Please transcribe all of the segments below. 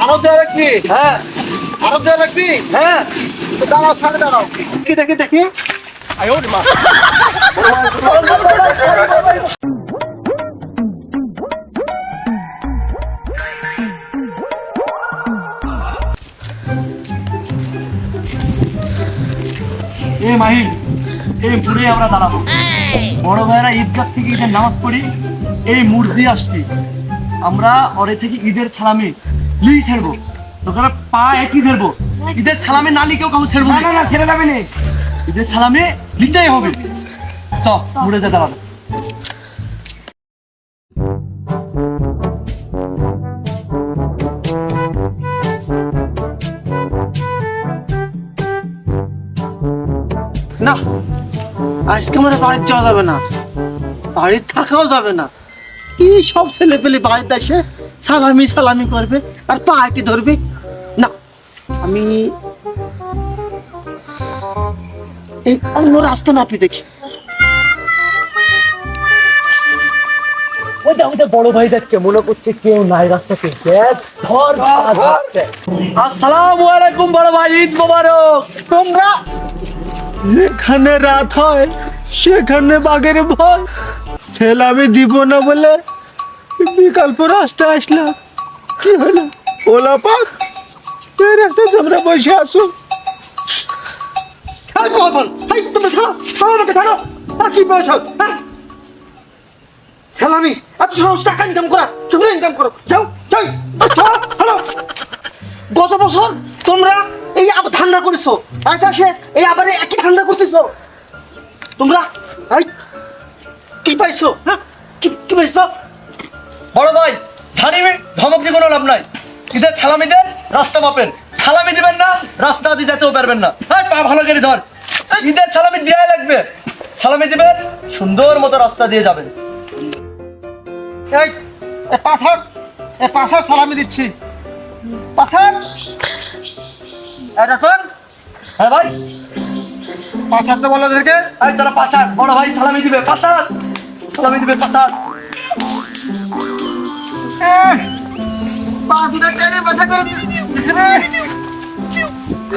আরো দেওয়া রাখবি? হ্যাঁ আরো দেওয়া রাখবি? হ্যাঁ। দাঁড়াও, সামনে দাঁড়াও। কি দেখি দেখি। আয়ো মা। এই মাহিন, এই মুড়ে আমরা দাঁড়াবো। বড় ভাইরা ঈদগাহ থেকে ঈদের নামাজ পড়ি, এই মুড় দিয়ে আসবি। আমরা ওরে থেকে ঈদের সালামি লিই ছাড়বো। তোকে পা একই ধরবো। ঈদের সালামি না লিখেও কাউ ছাড়বো না। না ছেড়ে যাবে না। ঈদের সালামি লিখতেই হবে। চ মুড়ে যা দাঁড়াবো। না, আজকে আমার বাড়িতে যাওয়া যাবে না, বাড়িতে থাকাও যাবে না। কি সব ছেলে পেলে বাড়িতে এসে সালামি সালামি করবে আর পাহাড়ি ধরবে। না, আমি এই অন্য রাস্তা নাপি দেখি। ওটা বড় ভাই যাচ্ছে, মনে করছে কেউ নাই রাস্তাতে। আসসালামু আলাইকুম বড় ভাই, ঈদ মোবারক। তোমরা যেখানে রাত হয় সেখানে বাঘের ভয়। সেলামি দিব না বলে বিকাল পর রাস্তায় আসলাম। কি হলো ওলা পাক, এই রাস্তায় তোমরা বসে আসো। সেলামি এত সাহস, টাকা ইনকাম করা, তোমরা ইনকাম করো। যাও যাই। গত বছর তোমরা এই আবার ধান্দা করেছো, আচ্ছা সে এই আবার একই ধান্দা করতেছো তোমরা। এই কি পাইছো? হ্যাঁ, কি পাইছো? বড় ভাই সালামি ধমক দিয়ে কোনো লাভ নাই। ঈদের সালামি দেন, রাস্তা মাপেন। সালামি দিবেন না, রাস্তা দিয়ে যেতেও পারবেন না। হ্যাঁ, পা ভালো করে ধর। ঈদের সালামি দেওয়াই লাগবে। সালামি দিবেন, সুন্দর মতো রাস্তা দিয়ে যাবেন। এই পাঁচ হাত সালামি দিচ্ছি। পাঁচ হাত এটা তোর। হ্যাঁ ভাই, পাঁচ হাত তো বলো ওদেরকে। এই যারা পাঁচার বড় ভাই সালামি দিবে, পাঁচার সালামি দিবে, পাঁচার। পা দুটো টেনে ব্যথা করে দিচ্ছে রে।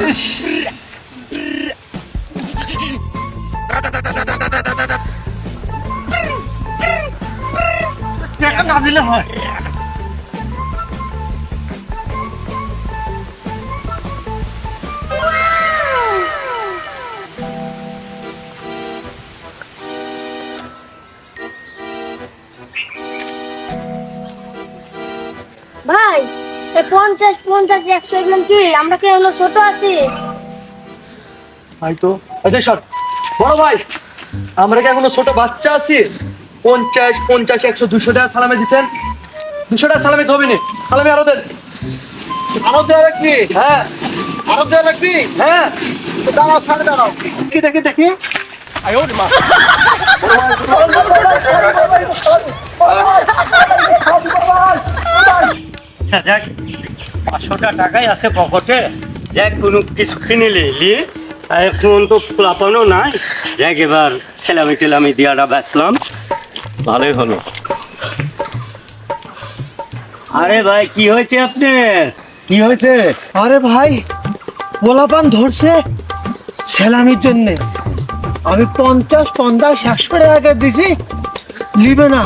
ইস। টাকা না দিলে হয়। ভাই, এই 50 100 এগুলো কি? আমরা কি হলো ছোট আছি? ভাই তো এই সর। বড় ভাই, আমরা কি এখনো ছোট বাচ্চা আছি? 50 50 100 200 টাকা সালামি দিছেন। 200 টাকা সালামি তো হবে না। সালামি আরো দেন। আরো দেওয়া রাখবি? হ্যাঁ আরো দেওয়া রাখবি? হ্যাঁ। দাঁড়াও, সামনে দাঁড়াও। কি দেখি দেখি। আয়ো মা। যাক 500টা টাকাই আছে পকেটে, যাক কোনো কিছু কিনে নিলি। এখন তো লাপানো নাই, যাক এবার সেলামি টেলামি দিয়াটা বেচলাম, ভালোই হলো। আরে ভাই কি হয়েছে আপনার? কি হয়েছে? আরে ভাই, পোলাপান ধরছে সেলামির জন্যে। আমি 50 100 টাকা দিছি, নিবে না।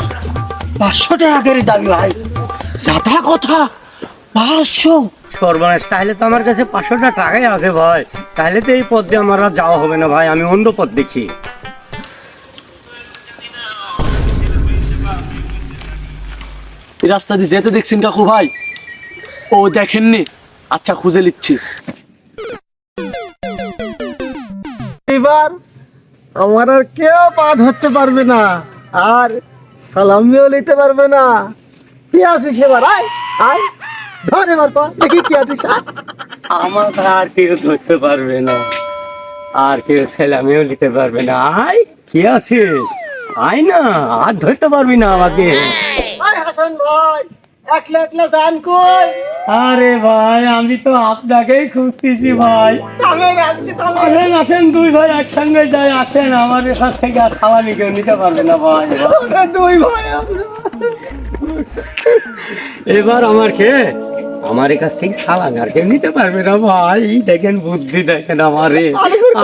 500 টাকা করে দাবি ভাই। যাতা কথা 500। সর্বনাশ, তাহলে তো আমার কাছে 500টা টাকাই আছে ভাই। তাহলে তো এই পথ দিয়ে আমার আর যাওয়া হবে না ভাই, আমি অন্য পথ দেখি। এই রাস্তা দিয়ে যেতে দেখছেন কাকু ভাই? ও দেখেননি? আচ্ছা খুঁজে নিচ্ছি। এবার আমার আর কেউ পা ধরতে পারবে না, আর সালামিও নিতে পারবে না। কি আছিস এবার? আয় আয়, ধর এবার পা দেখি কি আছিস। আমার আর কেউ ধরতে পারবে না, আর কেউ সেলামিও নিতে পারবে না। আয়, কি আছিস? আয় না, আর ধরতে পারবি না আমাকে। আয় হাসান ভাই, একলা একলা যান কই? আরে ভাই, আমি তো আপনাকেই খুঁজতেছি ভাই। আসেন আসেন, দুই ভাই একসঙ্গে যাই, আসেন। আমার কাছ থেকে আর সালামি কেউ নিতে পারবে না ভাই। দুই ভাই এবার আমার খেয়ে আমার কাছ থেকে সালামি আর কেউ নিতে পারবে না ভাই। দেখেন বুদ্ধি দেখেন আমারে।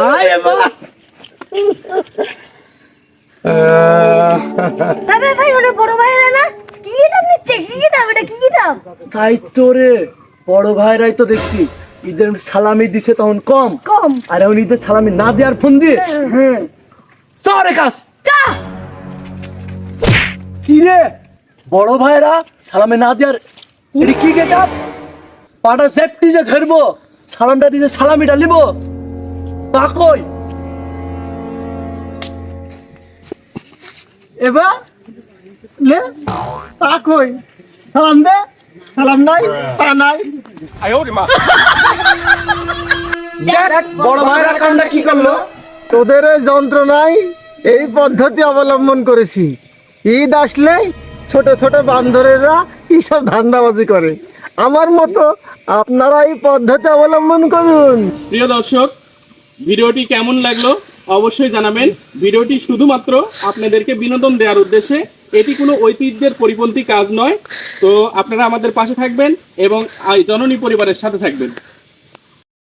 আয় বাবা। ভাই ভাই ওরে বড় ভাইরা না কি দাম নিচ্ছে কি দাম এটা কি দাম? তাই তো রে, বড় ভাইরাই তো দেখছি ঈদের সালামি দিছে তখন কম কম আর এখন ঈদের সালামি না দেওয়ার ফোন দিয়ে চরে কাজ চা কি রে বড় ভাইরা সালামি না দেওয়ার এটি কি গেটাপ? পাটা সেফটি যে ধরবো সালামটা দিতে সালামিটা নিব পাকই এবার লে তা কই সালাম দে, সালাম নাই তা নাই। 哎呦我的妈！ দেখ বড় ভাইরা কামটা কি করলো। তোদের এই যন্ত্রণায় এই পদ্ধতি অবলম্বন করেছি। ঈদ আসলে ছোট ছোট বান্ধরেরা এইসব ধান্দাবাজি করে। আমার মতো আপনারা এই পদ্ধতি অবলম্বন করুন। প্রিয় দর্শক, ভিডিওটি কেমন লাগলো অবশ্যই জানাবেন। ভিডিওটি শুধুমাত্র আপনাদেরকে বিনোদন দেওয়ার উদ্দেশ্যে, এটি কোনো ঐতিহ্যের পরিপন্থী কাজ নয়। তো আপনারা আমাদের পাশে থাকবেন এবং জননী পরিবারের সাথে থাকবেন।